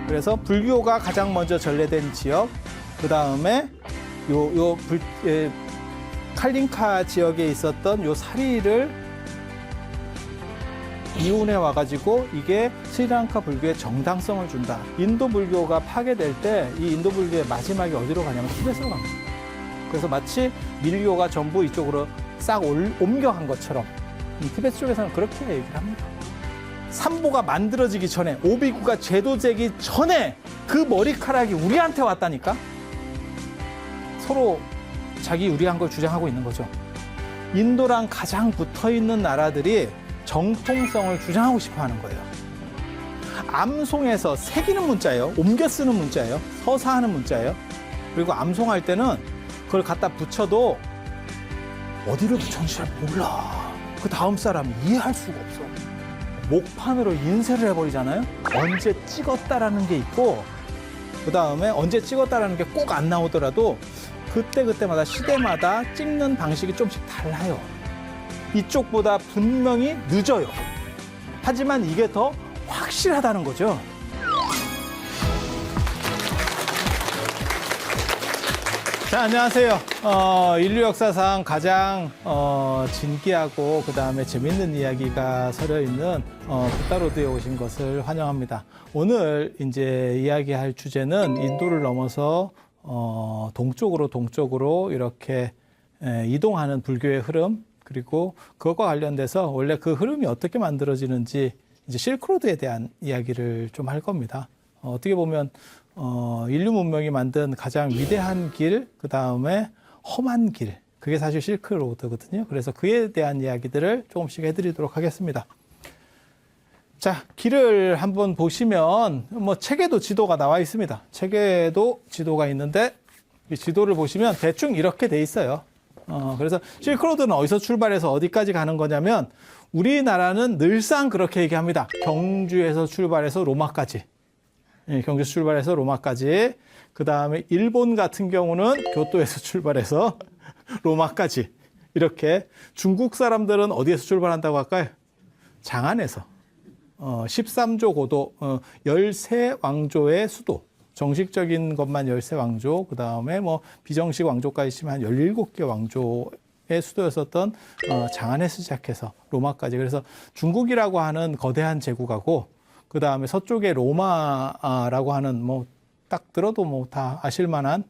그래서 불교가 가장 먼저 전래된 지역, 그 다음에 칼링카 지역에 있었던 요 사리를 이혼해 와가지고 이게 스리랑카 불교의 정당성을 준다. 인도 불교가 파괴될 때 이 인도 불교의 마지막이 어디로 가냐면 티벳으로 갑니다. 그래서 마치 밀교가 전부 이쪽으로 싹 옮겨간 것처럼 티벳 쪽에서는 그렇게 얘기를 합니다. 삼보가 만들어지기 전에, 오비구가 제도되기 전에 그 머리카락이 우리한테 왔다니까? 서로 자기 유리한 걸 주장하고 있는 거죠. 인도랑 가장 붙어있는 나라들이 정통성을 주장하고 싶어 하는 거예요. 암송에서 새기는 문자예요. 옮겨 쓰는 문자예요. 서사하는 문자예요. 그리고 암송할 때는 그걸 갖다 붙여도 어디로 붙였는지 잘 몰라. 그 다음 사람이 이해할 수가 없어. 목판으로 인쇄를 해버리잖아요. 언제 찍었다라는 게 있고, 그 다음에 언제 찍었다라는 게 꼭 안 나오더라도 그때그때마다 시대마다 찍는 방식이 좀씩 달라요. 이쪽보다 분명히 늦어요. 하지만 이게 더 확실하다는 거죠. 자, 안녕하세요. 인류 역사상 가장 진기하고 그다음에 재밌는 이야기가 서려 있는 붓다로드에 오신 것을 환영합니다. 오늘 이제 이야기할 주제는 인도를 넘어서 동쪽으로 이렇게 이동하는 불교의 흐름, 그리고 그것과 관련돼서 원래 그 흐름이 어떻게 만들어지는지 이제 실크로드에 대한 이야기를 좀 할 겁니다. 어떻게 보면 인류 문명이 만든 가장 위대한 길, 그 다음에 험한 길, 그게 사실 실크로드거든요. 그래서 그에 대한 이야기들을 조금씩 해드리도록 하겠습니다. 자, 길을 한번 보시면 뭐 책에도 지도가 나와 있습니다. 책에도 지도가 있는데 이 지도를 보시면 대충 이렇게 돼 있어요. 그래서 실크로드는 어디서 출발해서 어디까지 가는 거냐면, 우리나라는 늘상 그렇게 얘기합니다. 경주에서 출발해서 로마까지. 경주에서 출발해서 로마까지. 그 다음에 일본 같은 경우는 교토에서 출발해서 로마까지. 이렇게. 중국 사람들은 어디에서 출발한다고 할까요? 장안에서. 13조 고도, 13왕조의 수도. 정식적인 것만 13왕조, 그 다음에 뭐 비정식 왕조까지 치면 한 17개 왕조의 수도였었던 장안에서 시작해서 로마까지. 그래서 중국이라고 하는 거대한 제국하고, 그 다음에 서쪽에 로마라고 하는 뭐 딱 들어도 뭐 다 아실만한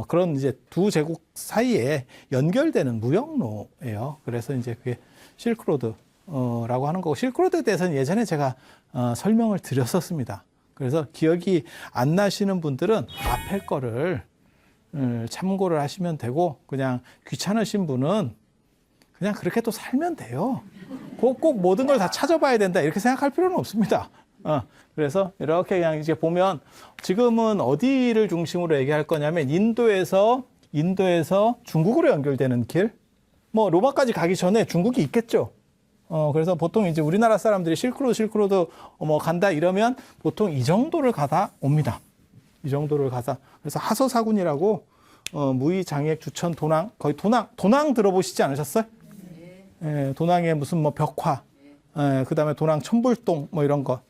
그런 이제 두 제국 사이에 연결되는 무역로예요. 그래서 이제 그게 실크로드라고 하는 거고, 실크로드에 대해서는 예전에 제가 설명을 드렸었습니다. 그래서 기억이 안 나시는 분들은 앞에 거를 참고를 하시면 되고, 그냥 귀찮으신 분은 그냥 그렇게 또 살면 돼요. 꼭 모든 걸 다 찾아봐야 된다 이렇게 생각할 필요는 없습니다. 그래서 이렇게 그냥 이제 보면 지금은 어디를 중심으로 얘기할 거냐면 인도에서 중국으로 연결되는 길, 뭐 로마까지 가기 전에 중국이 있겠죠. 그래서 보통 이제 우리나라 사람들이 실크로드 뭐 간다 이러면 보통 이 정도를 가다 옵니다. 이 정도를 가서. 그래서 하서사군이라고 무의, 장액, 주천, 도낭, 거의 도낭 들어보시지 않으셨어요? 네. 도낭에 무슨 뭐 벽화, 그 다음에 도낭 천불동 뭐 이런 거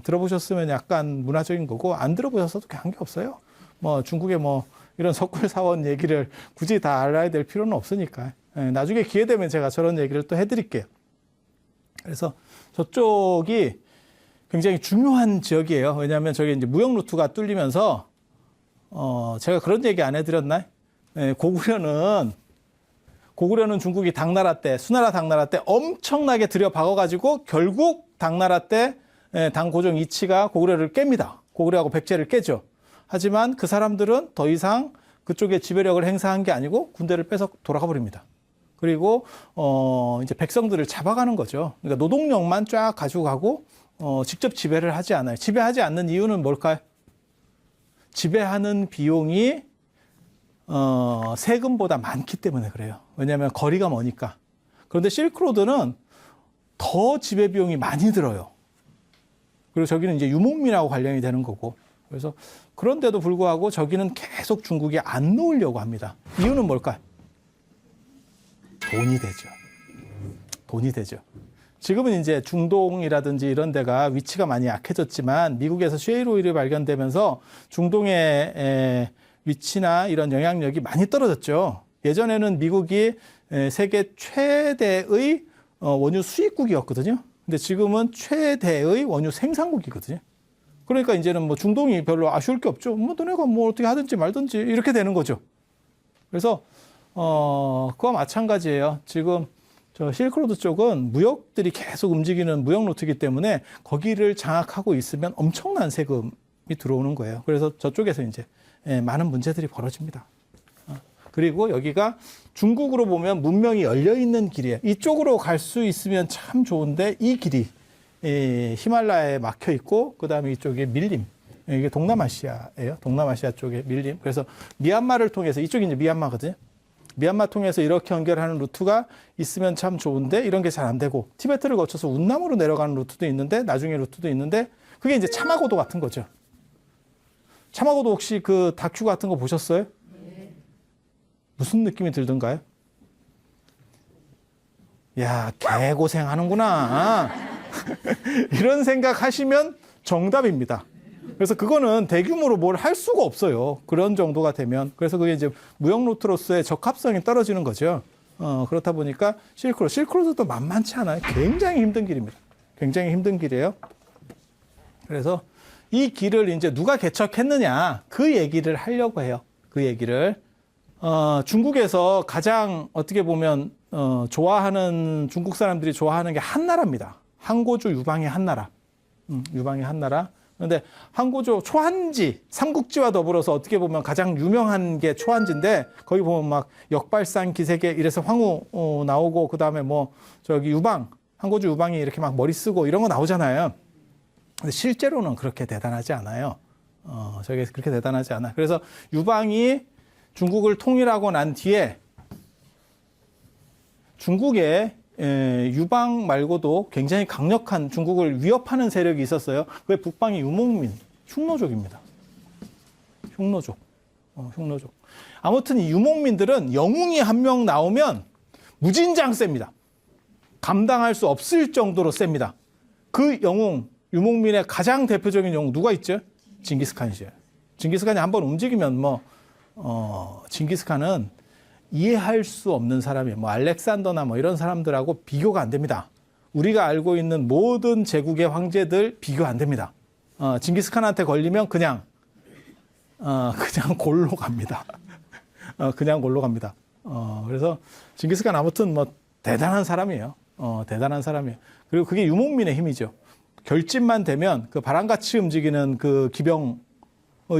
들어보셨으면 약간 문화적인 거고, 안 들어보셨어도 관계없어요. 뭐 중국의 뭐 이런 석굴사원 얘기를 굳이 다 알아야 될 필요는 없으니까. 나중에 기회 되면 제가 저런 얘기를 또 해드릴게요. 그래서 저쪽이 굉장히 중요한 지역이에요. 왜냐하면 저기 이제 무역 루트가 뚫리면서 제가 그런 얘기 안 해드렸나요? 고구려는 중국이 당나라 때, 수나라 당나라 때 엄청나게 들여박아가지고 결국 당나라 때 당고종 이치가 고구려를 깹니다. 고구려하고 백제를 깨죠. 하지만 그 사람들은 더 이상 그쪽에 지배력을 행사한 게 아니고 군대를 빼서 돌아가 버립니다. 그리고 이제 백성들을 잡아가는 거죠. 그러니까 노동력만 쫙 가지고 가고 직접 지배를 하지 않아요. 지배하지 않는 이유는 뭘까요? 지배하는 비용이 세금보다 많기 때문에 그래요. 왜냐하면 거리가 머니까. 그런데 실크로드는 더 지배 비용이 많이 들어요. 그리고 저기는 이제 유목민하고 관련이 되는 거고. 그래서 그런데도 불구하고 저기는 계속 중국이 안 놓으려고 합니다. 이유는 뭘까요? 돈이 되죠. 지금은 이제 중동이라든지 이런 데가 위치가 많이 약해졌지만 미국에서 셰일 오일이 발견되면서 중동의 위치나 이런 영향력이 많이 떨어졌죠. 예전에는 미국이 세계 최대의 원유 수입국이었거든요. 근데 지금은 최대의 원유 생산국이거든요. 그러니까 이제는 뭐 중동이 별로 아쉬울 게 없죠. 뭐 너네가 뭐 어떻게 하든지 말든지 이렇게 되는 거죠. 그래서 그와 마찬가지예요. 지금 저 실크로드 쪽은 무역들이 계속 움직이는 무역 루트이기 때문에 거기를 장악하고 있으면 엄청난 세금이 들어오는 거예요. 그래서 저쪽에서 이제 많은 문제들이 벌어집니다. 그리고 여기가 중국으로 보면 문명이 열려 있는 길이에요. 이쪽으로 갈 수 있으면 참 좋은데 이 길이 히말라야에 막혀 있고 그다음에 이쪽에 밀림. 이게 동남아시아예요. 동남아시아 쪽에 밀림. 그래서 미얀마를 통해서 이쪽이 이제 미얀마거든요. 미얀마 통해서 이렇게 연결하는 루트가 있으면 참 좋은데 이런 게 잘 안 되고 티베트를 거쳐서 운남으로 내려가는 루트도 있는데 나중에 루트도 있는데 그게 이제 차마고도 같은 거죠. 차마고도 혹시 그 다큐 같은 거 보셨어요? 무슨 느낌이 들던가요? 야, 개고생하는구나. 이런 생각 하시면 정답입니다. 그래서 그거는 대규모로 뭘 할 수가 없어요. 그런 정도가 되면. 그래서 그게 이제 무역 루트로서의 적합성이 떨어지는 거죠. 그렇다 보니까 실크로드도 만만치 않아요. 굉장히 힘든 길입니다. 굉장히 힘든 길이에요. 그래서 이 길을 이제 누가 개척했느냐, 그 얘기를 하려고 해요. 그 얘기를. 중국에서 가장 어떻게 보면, 좋아하는, 중국 사람들이 좋아하는 게 한나라입니다. 항고주 유방의 한나라. 유방의 한나라. 그런데 항고조 초한지, 삼국지와 더불어서 어떻게 보면 가장 유명한 게 초한지인데 거기 보면 막 역발상 기세계 이래서 황후 나오고 그다음에 뭐 저기 유방, 항고조 유방이 이렇게 막 머리 쓰고 이런 거 나오잖아요. 근데 실제로는 그렇게 대단하지 않아요. 저게 그렇게 대단하지 않아. 그래서 유방이 중국을 통일하고 난 뒤에 중국에 유방 말고도 굉장히 강력한 중국을 위협하는 세력이 있었어요. 그게 북방의 유목민, 흉노족입니다. 흉노족. 흉노족. 아무튼 이 유목민들은 영웅이 한 명 나오면 무진장 셉니다. 감당할 수 없을 정도로 셉니다. 그 영웅, 유목민의 가장 대표적인 영웅 누가 있죠? 징기스칸이죠. 징기스칸이 한번 움직이면 징기스칸은 이해할 수 없는 사람이에요. 뭐 알렉산더나 뭐 이런 사람들하고 비교가 안 됩니다. 우리가 알고 있는 모든 제국의 황제들 비교 안 됩니다. 징기스칸한테 걸리면 그냥 골로 갑니다. 그냥 골로 갑니다. 그래서 징기스칸 아무튼 뭐 대단한 사람이에요. 대단한 사람이에요. 그리고 그게 유목민의 힘이죠. 결집만 되면 그 바람같이 움직이는 그 기병의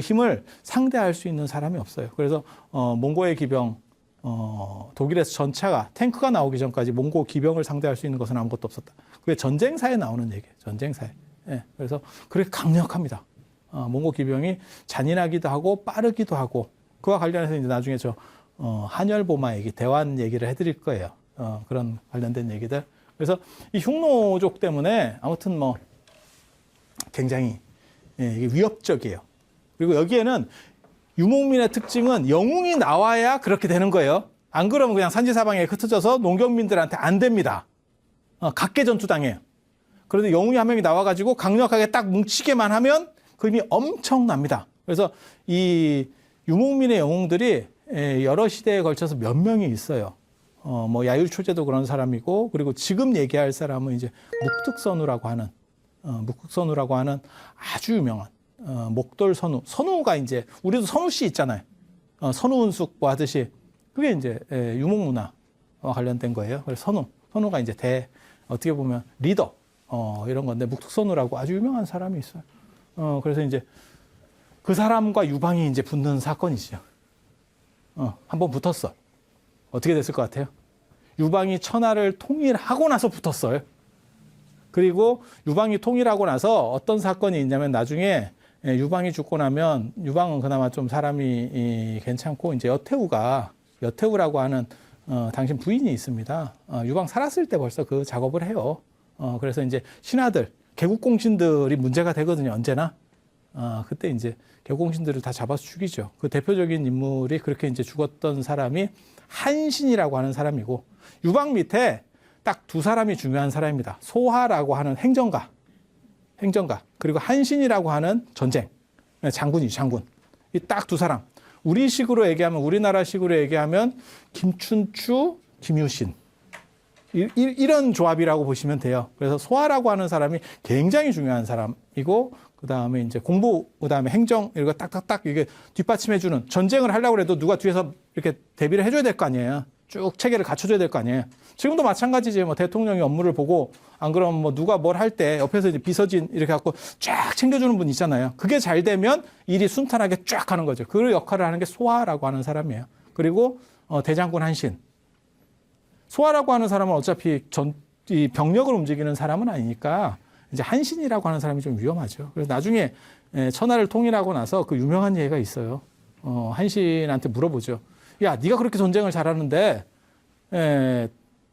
힘을 상대할 수 있는 사람이 없어요. 그래서 몽고의 기병 독일에서 전차가 탱크가 나오기 전까지 몽고 기병을 상대할 수 있는 것은 아무것도 없었다. 그게 전쟁사에 나오는 얘기예요. 전쟁사에. 예, 그래서 그렇게 강력합니다. 몽고 기병이 잔인하기도 하고 빠르기도 하고 그와 관련해서 이제 나중에 한열보마 얘기, 대환 얘기를 해드릴 거예요. 그런 관련된 얘기들. 그래서 이 흉노족 때문에 아무튼 뭐 굉장히 이게 위협적이에요. 그리고 여기에는 유목민의 특징은 영웅이 나와야 그렇게 되는 거예요. 안 그러면 그냥 산지사방에 흩어져서 농경민들한테 안 됩니다. 각계전투 당해요. 그런데 영웅이 한 명이 나와가지고 강력하게 딱 뭉치게만 하면 그 힘이 엄청납니다. 그래서 이 유목민의 영웅들이 여러 시대에 걸쳐서 몇 명이 있어요. 뭐 야율초제도 그런 사람이고, 그리고 지금 얘기할 사람은 이제 묵특선우라고 하는 아주 유명한 목돌 선우가 이제 우리도 선우 씨 있잖아요. 선우운숙 뭐 하듯이 그게 이제 유목문화와 관련된 거예요. 그래서 선우가 이제 어떻게 보면 리더 이런 건데 묵특선우라고 아주 유명한 사람이 있어요. 그래서 이제 그 사람과 유방이 이제 붙는 사건이죠. 한번 붙었어. 어떻게 됐을 것 같아요? 유방이 천하를 통일하고 나서 붙었어요. 그리고 유방이 통일하고 나서 어떤 사건이 있냐면 나중에 유방이 죽고 나면 유방은 그나마 좀 사람이 괜찮고 이제 여태우라고 하는 당신 부인이 있습니다. 유방 살았을 때 벌써 그 작업을 해요. 그래서 이제 신하들, 개국공신들이 문제가 되거든요. 언제나. 그때 이제 개국공신들을 다 잡아서 죽이죠. 그 대표적인 인물이 그렇게 이제 죽었던 사람이 한신이라고 하는 사람이고 유방 밑에 딱 두 사람이 중요한 사람입니다. 소하라고 하는 행정가, 그리고 한신이라고 하는 전쟁, 장군이죠, 장군. 이 딱 두 사람. 우리식으로 얘기하면, 우리나라식으로 얘기하면 김춘추, 김유신. 이런 조합이라고 보시면 돼요. 그래서 소하라고 하는 사람이 굉장히 중요한 사람이고, 그 다음에 이제 공부, 그 다음에 행정, 이런 거 딱딱딱 이게 뒷받침해주는, 전쟁을 하려고 해도 누가 뒤에서 이렇게 대비를 해줘야 될 거 아니에요. 쭉 체계를 갖춰줘야 될 거 아니에요. 지금도 마찬가지지. 뭐 대통령이 업무를 보고, 안 그러면 뭐 누가 뭘 할 때 옆에서 이제 비서진 이렇게 갖고 쫙 챙겨주는 분 있잖아요. 그게 잘 되면 일이 순탄하게 쫙 하는 거죠. 그 역할을 하는 게 소하라고 하는 사람이에요. 그리고 대장군 한신. 소하라고 하는 사람은 어차피 이 병력을 움직이는 사람은 아니니까 이제 한신이라고 하는 사람이 좀 위험하죠. 그래서 나중에 천하를 통일하고 나서 그 유명한 예가 있어요. 한신한테 물어보죠. 야, 네가 그렇게 전쟁을 잘하는데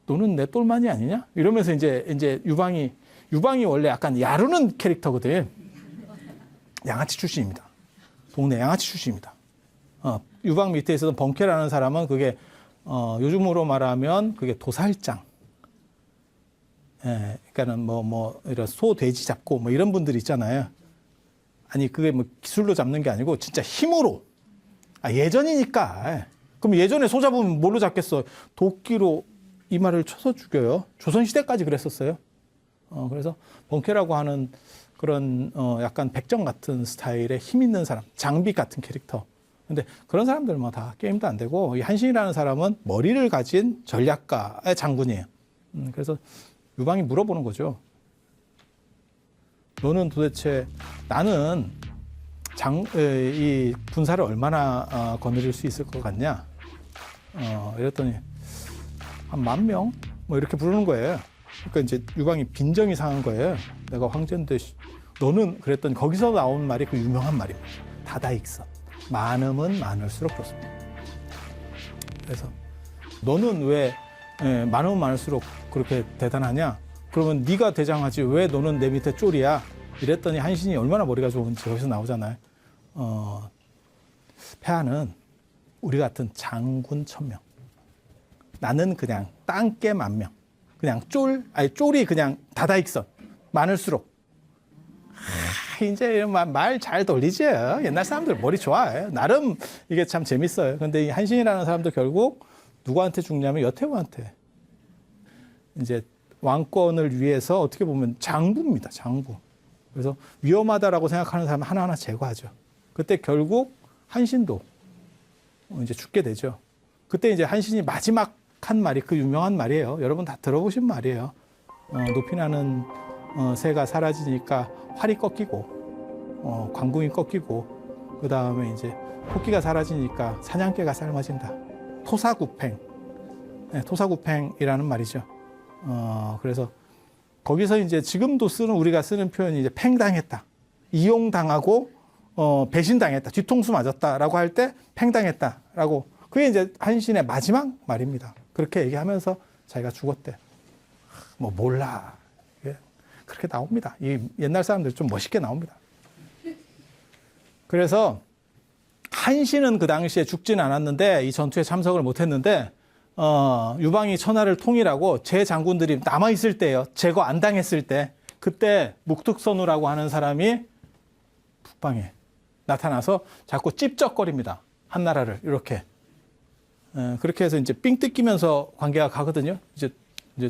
너는 내 똘만이 아니냐? 이러면서 이제 유방이 원래 약간 야르는 캐릭터거든. 양아치 출신입니다. 동네 양아치 출신입니다. 유방 밑에 있었던 번케라는 사람은 그게 요즘으로 말하면 그게 도살장. 그러니까는 이런 소, 돼지 잡고 뭐 이런 분들 있잖아요. 아니 그게 뭐 기술로 잡는 게 아니고 진짜 힘으로. 예전이니까. 그럼 예전에 소 잡으면 뭘로 잡겠어? 도끼로 이마를 쳐서 죽여요. 조선시대까지 그랬었어요. 그래서 번케라고 하는 그런 약간 백정 같은 스타일의 힘 있는 사람, 장비 같은 캐릭터. 근데 그런 사람들은 뭐 다 게임도 안 되고, 이 한신이라는 사람은 머리를 가진 전략가의 장군이에요. 그래서 유방이 물어보는 거죠. 너는 도대체 나는 이 군사를 얼마나 거느릴 수 있을 것 같냐? 이랬더니 한 10,000명? 뭐 이렇게 부르는 거예요. 그러니까 이제 유방이 빈정이 상한 거예요. 내가 황제인데 너는 그랬더니 거기서 나온 말이 그 유명한 말입니다. 다다익선. 많으면 많을수록 좋습니다. 그래서 너는 왜 많으면 많을수록 그렇게 대단하냐? 그러면 네가 대장하지 왜 너는 내 밑에 쫄이야? 이랬더니 한신이 얼마나 머리가 좋은지 거기서 나오잖아요. 폐하는 우리 같은 장군 1,000명. 나는 그냥 땅개 10,000명. 그냥 쫄이 그냥 다다익선. 많을수록. 이제 말 잘 돌리지요. 옛날 사람들 머리 좋아해. 나름 이게 참 재밌어요. 근데 이 한신이라는 사람도 결국 누구한테 죽냐면 여태우한테. 이제 왕권을 위해서 어떻게 보면 장부입니다. 장부. 그래서 위험하다라고 생각하는 사람 하나하나 제거하죠. 그때 결국 한신도 이제 죽게 되죠. 그때 이제 한신이 마지막 한 말이 그 유명한 말이에요. 여러분 다 들어보신 말이에요. 높이 나는 새가 사라지니까 활이 꺾이고, 관궁이 꺾이고, 그 다음에 이제 토끼가 사라지니까 사냥개가 삶아진다. 토사구팽. 네, 토사구팽이라는 말이죠. 그래서 거기서 이제 지금도 우리가 쓰는 표현이 이제 팽당했다. 이용당하고, 배신당했다. 뒤통수 맞았다라고 할 때 팽당했다라고. 그게 이제 한신의 마지막 말입니다. 그렇게 얘기하면서 자기가 죽었대. 뭐 몰라. 그렇게 나옵니다. 이 옛날 사람들 좀 멋있게 나옵니다. 그래서 한신은 그 당시에 죽지는 않았는데 이 전투에 참석을 못했는데 유방이 천하를 통일하고 제 장군들이 남아 있을 때예요. 제거 안 당했을 때 그때 묵특선우라고 하는 사람이 북방에 나타나서 자꾸 찝쩍거립니다. 한나라를 이렇게. 그렇게 해서 이제 삥 뜯기면서 관계가 가거든요. 이제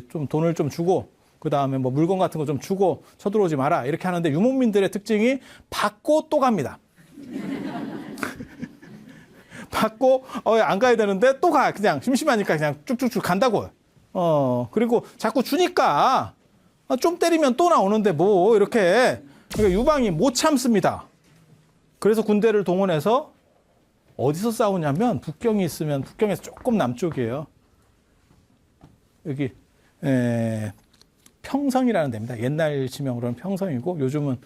좀 돈을 좀 주고 그 다음에 뭐 물건 같은 거 좀 주고 쳐들어오지 마라 이렇게 하는데 유목민들의 특징이 받고 또 갑니다. 받고 안 가야 되는데 또 가. 그냥 심심하니까 그냥 쭉쭉쭉 간다고. 그리고 자꾸 주니까 좀 때리면 또 나오는데 뭐 이렇게. 그러니까 유방이 못 참습니다. 그래서 군대를 동원해서 어디서 싸우냐면 북경이 있으면 북경에서 조금 남쪽이에요. 여기 평성이라는 데입니다. 옛날 지명으로는 평성이고 요즘은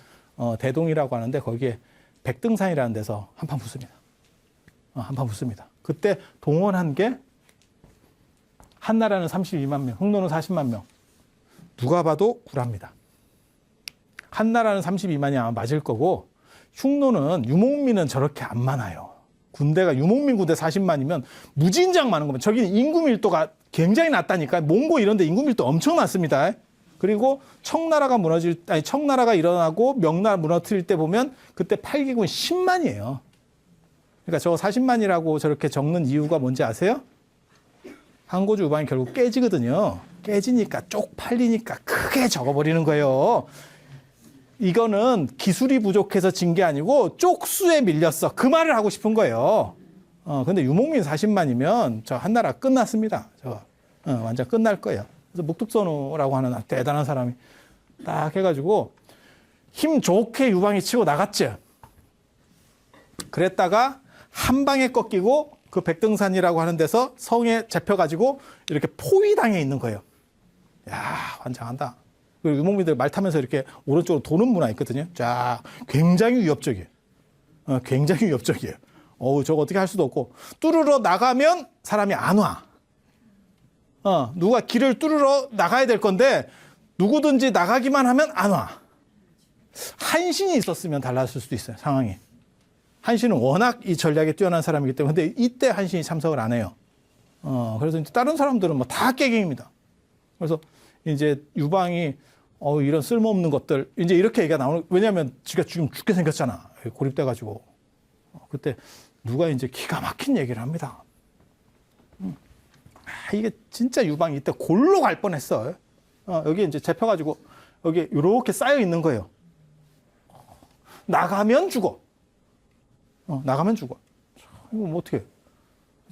대동이라고 하는데 거기에 백등산이라는 데서 한판 붙습니다. 한판 붙습니다. 그때 동원한 게 한나라는 32만 명, 흉노는 40만 명. 누가 봐도 구라입니다. 한나라는 32만이 아마 맞을 거고 흉노는 유목민은 저렇게 안 많아요. 군대가 유목민 군대 40만이면 무진장 많은 겁니다. 저기는 인구 밀도가 굉장히 낮다니까. 몽고 이런 데 인구 밀도 엄청 낮습니다. 그리고 청나라가 일어나고 명나라 무너뜨릴 때 보면 그때 8기군 10만이에요. 그러니까 저 40만이라고 저렇게 적는 이유가 뭔지 아세요? 항고주 유방이 결국 깨지거든요. 깨지니까 쪽팔리니까 크게 적어버리는 거예요. 이거는 기술이 부족해서 진 게 아니고 쪽수에 밀렸어. 그 말을 하고 싶은 거예요. 근데 유목민 40만이면 저 한나라 끝났습니다. 완전 끝날 거예요. 그래서 묵뚝선우라고 하는 대단한 사람이 딱 해가지고 힘 좋게 유방이 치고 나갔죠. 그랬다가 한 방에 꺾이고 그 백등산이라고 하는 데서 성에 잡혀가지고 이렇게 포위당해 있는 거예요. 야, 환장한다. 그리고 유목민들 말 타면서 이렇게 오른쪽으로 도는 문화 있거든요. 자, 굉장히 위협적이에요. 굉장히 위협적이에요. 저거 어떻게 할 수도 없고. 뚫으러 나가면 사람이 안 와. 누가 길을 뚫으러 나가야 될 건데 누구든지 나가기만 하면 안 와. 한신이 있었으면 달랐을 수도 있어요, 상황이. 한신은 워낙 이 전략에 뛰어난 사람이기 때문에. 근데 이때 한신이 참석을 안 해요. 그래서 이제 다른 사람들은 뭐 다 깨갱입니다. 그래서 이제 유방이 이런 쓸모없는 것들 이제 이렇게 얘기가 나오는. 왜냐하면 지가 지금 죽게 생겼잖아. 고립돼가지고. 그때 누가 이제 기가 막힌 얘기를 합니다. 이게 진짜 유방이 이때 골로 갈 뻔했어. 여기 이제 잡혀가지고 여기 이렇게 쌓여 있는 거예요. 나가면 죽어. 나가면 죽어. 이거 뭐 어떻게?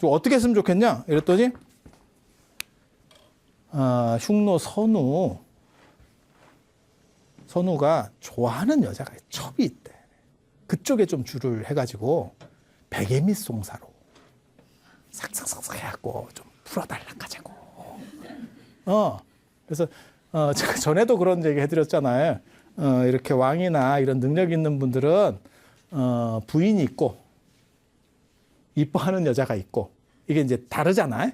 어떻게 했으면 좋겠냐? 이랬더니 흉노 선우가 좋아하는 여자가 첩이 있대. 그쪽에 좀 줄을 해가지고 백예미송사로 삭삭삭삭 해갖고 좀 풀어달라 하자고. 그래서 제가 전에도 그런 얘기 해드렸잖아요. 이렇게 왕이나 이런 능력 있는 분들은 부인이 있고 이뻐하는 여자가 있고 이게 이제 다르잖아요.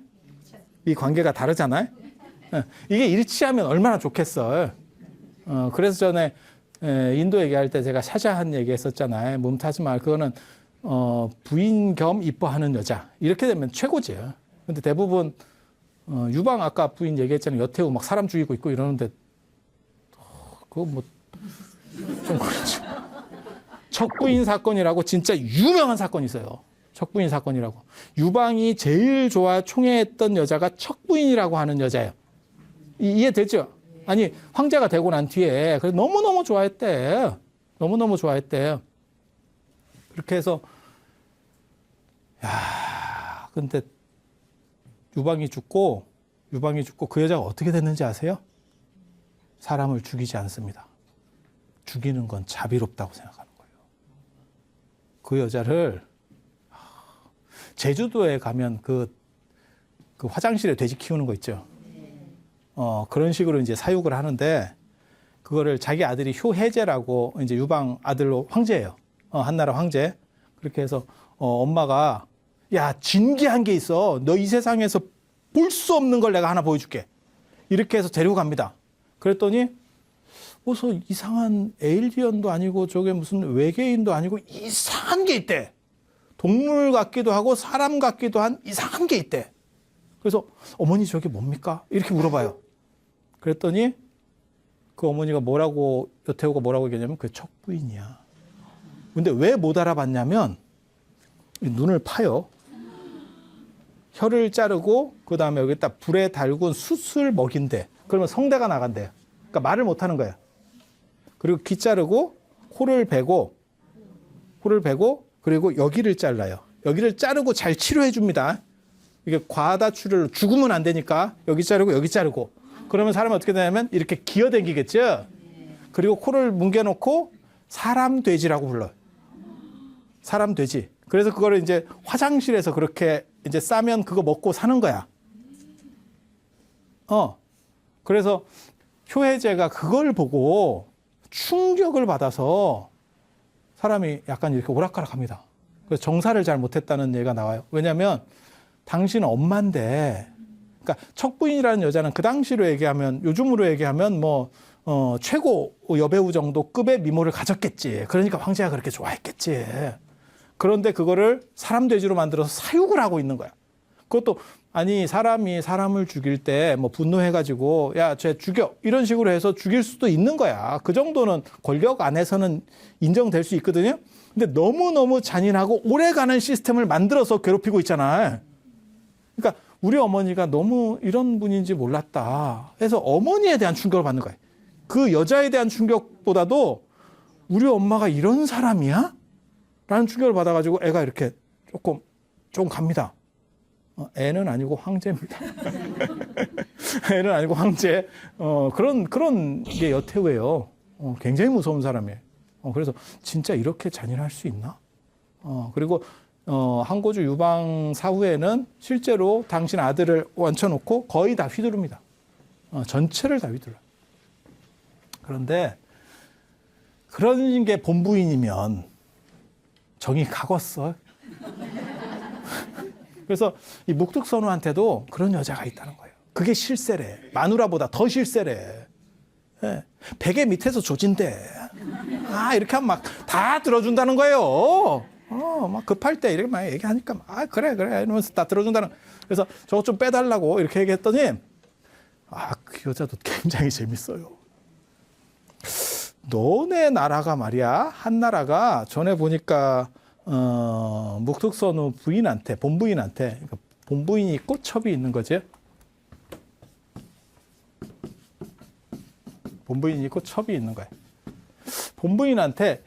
이 관계가 다르잖아요. 이게 일치하면 얼마나 좋겠어요. 그래서 전에 인도 얘기할 때 제가 샤자한 얘기했었잖아요. 뭄타즈 말 그거는 부인 겸 이뻐하는 여자 이렇게 되면 최고지. 근데 대부분 유방 아까 부인 얘기했잖아요. 여태우 막 사람 죽이고 있고 이러는데 그거 뭐 좀 그렇죠. 척부인 사건이라고 진짜 유명한 사건이 있어요. 척부인 사건이라고. 유방이 제일 총애했던 여자가 척부인이라고 하는 여자예요. 이해되죠? 아니 황제가 되고 난 뒤에 그래서 너무너무 좋아했대. 너무너무 좋아했대요. 그렇게 해서 근데 유방이 죽고 그 여자가 어떻게 됐는지 아세요? 사람을 죽이지 않습니다. 죽이는 건 자비롭다고 생각하는 거예요. 그 여자를 제주도에 가면 그 화장실에 돼지 키우는 거 있죠. 그런 식으로 이제 사육을 하는데 그거를 자기 아들이 효해제라고 이제 유방 아들로 황제예요. 한나라 황제. 그렇게 해서 엄마가 야 진귀한 게 있어. 너 이 세상에서 볼 수 없는 걸 내가 하나 보여줄게. 이렇게 해서 데리고 갑니다. 그랬더니 어서 이상한 에일리언도 아니고 저게 무슨 외계인도 아니고 이상한 게 있대. 동물 같기도 하고 사람 같기도 한 이상한 게 있대. 그래서 어머니 저게 뭡니까? 이렇게 물어봐요. 그랬더니 그 어머니가 여태우가 뭐라고 얘기하냐면 그게 척부인이야. 근데 왜 못 알아봤냐면 눈을 파요. 혀를 자르고 그 다음에 여기다 불에 달군 숯을 먹인대. 그러면 성대가 나간대. 그러니까 말을 못 하는 거야. 그리고 귀 자르고 코를 베고 그리고 여기를 잘라요. 여기를 자르고 잘 치료해 줍니다. 이게 과다출혈로 죽으면 안 되니까 여기 자르고 그러면 사람이 어떻게 되냐면 이렇게 기어다니겠죠. 그리고 코를 뭉개놓고 사람 돼지라고 불러요. 사람 돼지. 그래서 그거를 이제 화장실에서 그렇게 이제 싸면 그거 먹고 사는 거야. 그래서 효해제가 그걸 보고 충격을 받아서 사람이 약간 이렇게 오락가락합니다. 그래서 정사를 잘 못했다는 얘기가 나와요. 왜냐하면 당신은 엄마인데, 그러니까 척부인이라는 여자는 그 당시로 얘기하면 요즘으로 얘기하면 최고 여배우 정도 급의 미모를 가졌겠지. 그러니까 황제가 그렇게 좋아했겠지. 그런데 그거를 사람 돼지로 만들어서 사육을 하고 있는 거야. 그것도 아니 사람이 사람을 죽일 때 뭐 분노해가지고 야, 쟤 죽여 이런 식으로 해서 죽일 수도 있는 거야. 그 정도는 권력 안에서는 인정될 수 있거든요. 근데 너무너무 잔인하고 오래가는 시스템을 만들어서 괴롭히고 있잖아. 그러니까 우리 어머니가 너무 이런 분인지 몰랐다 해서 어머니에 대한 충격을 받는 거예요. 그 여자에 대한 충격보다도 우리 엄마가 이런 사람이야? 라는 충격을 받아가지고 애가 이렇게 조금 갑니다. 애는 아니고 황제입니다. 애는 아니고 황제. 그런 게 여태우예요. 굉장히 무서운 사람이에요. 그래서 진짜 이렇게 잔인할 수 있나? 그리고 항고주 유방 사후에는 실제로 당신 아들을 얹혀놓고 거의 다 휘두릅니다. 전체를 다 휘둘러요. 그런데 그런 게 본부인이면 정이 가겄어. 그래서 이 묵뚝선우한테도 그런 여자가 있다는 거예요. 그게 실세래. 마누라보다 더 실세래. 예. 베개 밑에서 조진대. 이렇게 하면 막 다 들어준다는 거예요. 막 급할 때 이렇게 막 얘기하니까 그래 이러면서 다 들어준다는. 그래서 저거 좀 빼달라고 이렇게 얘기했더니 그 여자도 굉장히 재밌어요. 너네 나라가 말이야, 한 나라가 전에 보니까 묵뚝선우 부인한테, 본부인한테, 그러니까 본부인이 있고 첩이 있는 거지. 본부인이 있고 첩이 있는 거야. 본부인한테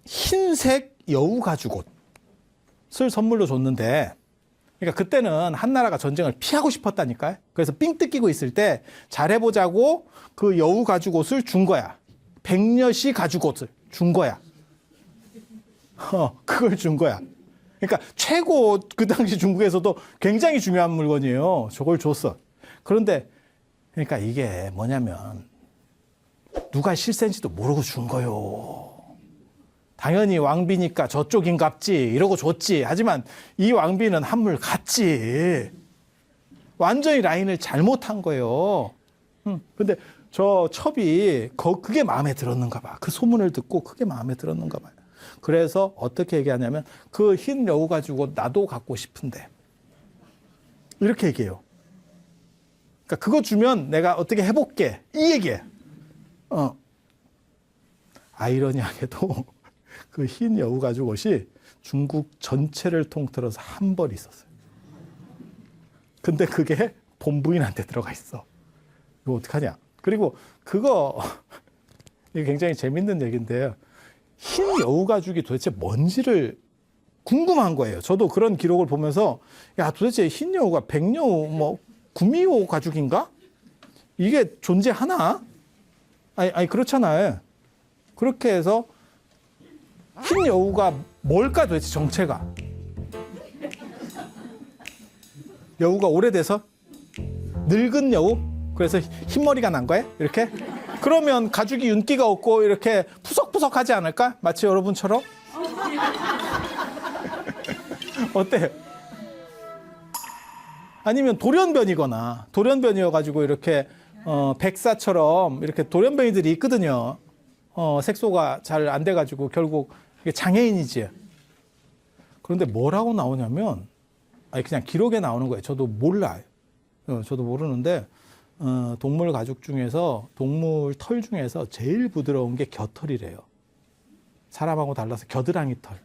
흰색 여우 가죽옷을 선물로 줬는데, 그러니까 그때는 한나라가 전쟁을 피하고 싶었다니까요. 그래서 삥 뜯기고 있을 때 잘해보자고 그 여우 가죽옷을 준 거야. 백려시 가죽옷을 준 거야. 그걸 준 거야. 그러니까 최고 그 당시 중국에서도 굉장히 중요한 물건이에요. 저걸 줬어. 그런데 그러니까 이게 뭐냐면 누가 실세인지도 모르고 준 거요. 당연히 왕비니까 저쪽인갑지 이러고 줬지. 하지만 이 왕비는 한물 갔지. 완전히 라인을 잘못한 거예요. 근데 저 첩이 그게 마음에 들었는가 봐. 그 소문을 듣고 그게 마음에 들었는가 봐요. 그래서 어떻게 얘기하냐면 그 흰 여우 가지고 나도 갖고 싶은데 이렇게 얘기해요. 그러니까 그거 주면 내가 어떻게 해볼게 이 얘기해. 아이러니하게도 그 흰 여우 가죽 옷이 중국 전체를 통틀어서 한 벌 있었어요. 근데 그게 본부인한테 들어가 있어. 이거 어떡하냐. 그리고 그거 이게 굉장히 재밌는 얘기인데요. 흰 여우 가죽이 도대체 뭔지를 궁금한 거예요. 저도 그런 기록을 보면서 야 도대체 흰 여우가 백여우 뭐 구미호 가죽인가? 이게 존재하나? 아니 그렇잖아요. 그렇게 해서 흰 여우가 뭘까 도대체 정체가? 여우가 오래돼서 늙은 여우? 그래서 흰머리가 난 거예요? 이렇게? 그러면 가죽이 윤기가 없고 이렇게 푸석푸석하지 않을까? 마치 여러분처럼? 어때요? 아니면 돌연변이거나 돌연변이어가지고 이렇게 백사처럼 이렇게 돌연변이들이 있거든요. 색소가 잘 안 돼가지고 결국 이게 장애인이지. 그런데 뭐라고 나오냐면 그냥 기록에 나오는 거예요. 저도 몰라요. 저도 모르는데 동물 가죽 중에서 동물 털 중에서 제일 부드러운 게 겨털이래요. 사람하고 달라서 겨드랑이 털.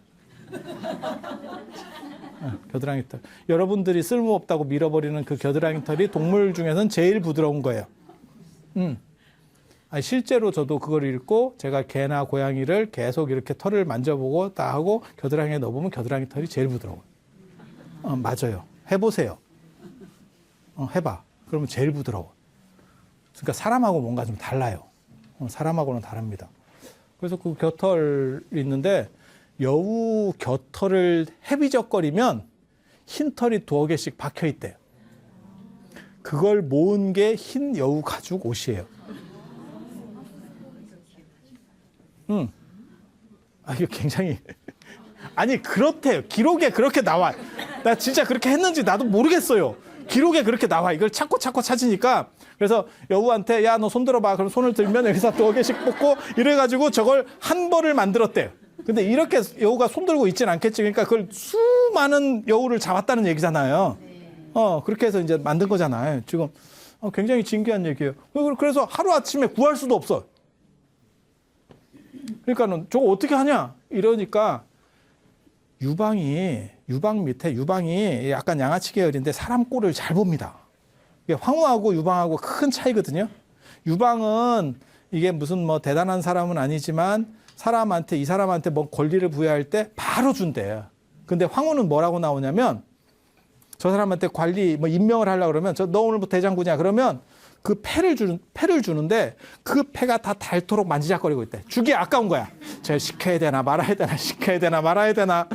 겨드랑이 털. 여러분들이 쓸모없다고 밀어버리는 그 겨드랑이 털이 동물 중에서는 제일 부드러운 거예요. 실제로 저도 그걸 읽고 제가 개나 고양이를 계속 이렇게 털을 만져보고 다 하고 겨드랑이에 넣어보면 겨드랑이 털이 제일 부드러워요. 맞아요. 해보세요. 해봐. 그러면 제일 부드러워. 그러니까 사람하고 뭔가 좀 달라요. 사람하고는 다릅니다. 그래서 그 겨털이 있는데 여우 겨털을 헤비적거리면 흰 털이 두어 개씩 박혀 있대요. 그걸 모은 게 흰 여우 가죽 옷이에요. 이거 굉장히 그렇대요. 기록에 그렇게 나와. 나 진짜 그렇게 했는지 나도 모르겠어요. 기록에 그렇게 나와. 이걸 찾고 찾으니까 그래서 여우한테 야 너 손 들어봐. 그럼 손을 들면 여기서 두어 개씩 뽑고 이래가지고 저걸 한 벌을 만들었대요. 근데 이렇게 여우가 손 들고 있진 않겠지. 그러니까 그걸 수많은 여우를 잡았다는 얘기잖아요. 그렇게 해서 이제 만든 거잖아요. 지금 굉장히 신기한 얘기예요. 그래서 하루아침에 구할 수도 없어. 그러니까는 저거 어떻게 하냐? 이러니까 유방 밑에 유방이 약간 양아치 계열인데 사람 꼴을 잘 봅니다. 이게 황후하고 유방하고 큰 차이거든요. 유방은 이게 무슨 뭐 대단한 사람은 아니지만 이 사람한테 뭐 권리를 부여할 때 바로 준대요. 근데 황후는 뭐라고 나오냐면 저 사람한테 관리 뭐 임명을 하려고 그러면 너 오늘부터 대장군이야 그러면 그 패를 주는데 그 패가 다 닳도록 만지작거리고 있대. 주기 아까운 거야. 제가 시켜야 되나 말아야 되나 시켜야 되나 말아야 되나.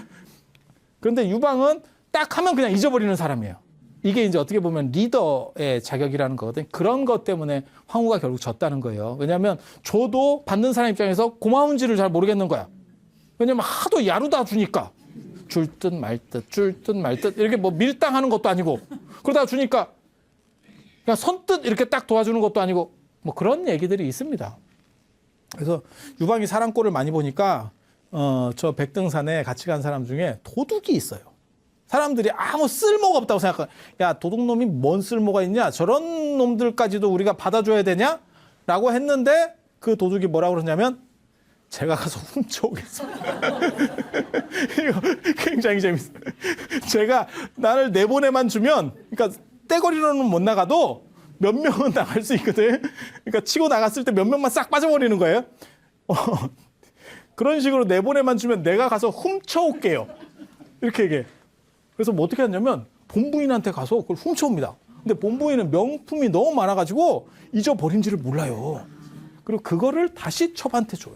그런데 유방은 딱 하면 그냥 잊어버리는 사람이에요. 이게 이제 어떻게 보면 리더의 자격이라는 거거든. 그런 것 때문에 황후가 결국 졌다는 거예요. 왜냐하면 줘도 받는 사람 입장에서 고마운지를 잘 모르겠는 거야. 왜냐하면 하도 야루다 주니까 줄 듯 말 듯 이렇게 뭐 밀당하는 것도 아니고 그러다가 주니까 그냥 선뜻 이렇게 딱 도와주는 것도 아니고 뭐 그런 얘기들이 있습니다. 그래서 유방이 사람 꼴을 많이 보니까 저 백등산에 같이 간 사람 중에 도둑이 있어요. 사람들이 아무 쓸모가 없다고 생각해. 야, 도둑놈이 뭔 쓸모가 있냐? 저런 놈들까지도 우리가 받아줘야 되냐? 라고 했는데 그 도둑이 뭐라고 그러냐면 제가 가서 훔쳐오겠습니다. 이거 굉장히 재밌어요. 제가 나를 내보내만 주면 그러니까 떼거리로는 못 나가도 몇 명은 나갈 수 있거든. 그러니까 치고 나갔을 때 몇 명만 싹 빠져버리는 거예요. 그런 식으로 내보내만 주면 내가 가서 훔쳐올게요. 이렇게 얘기해. 그래서 뭐 어떻게 하냐면 본부인한테 가서 그걸 훔쳐옵니다. 근데 본부인은 명품이 너무 많아가지고 잊어버린지를 몰라요. 그리고 그거를 다시 첩한테 줘요.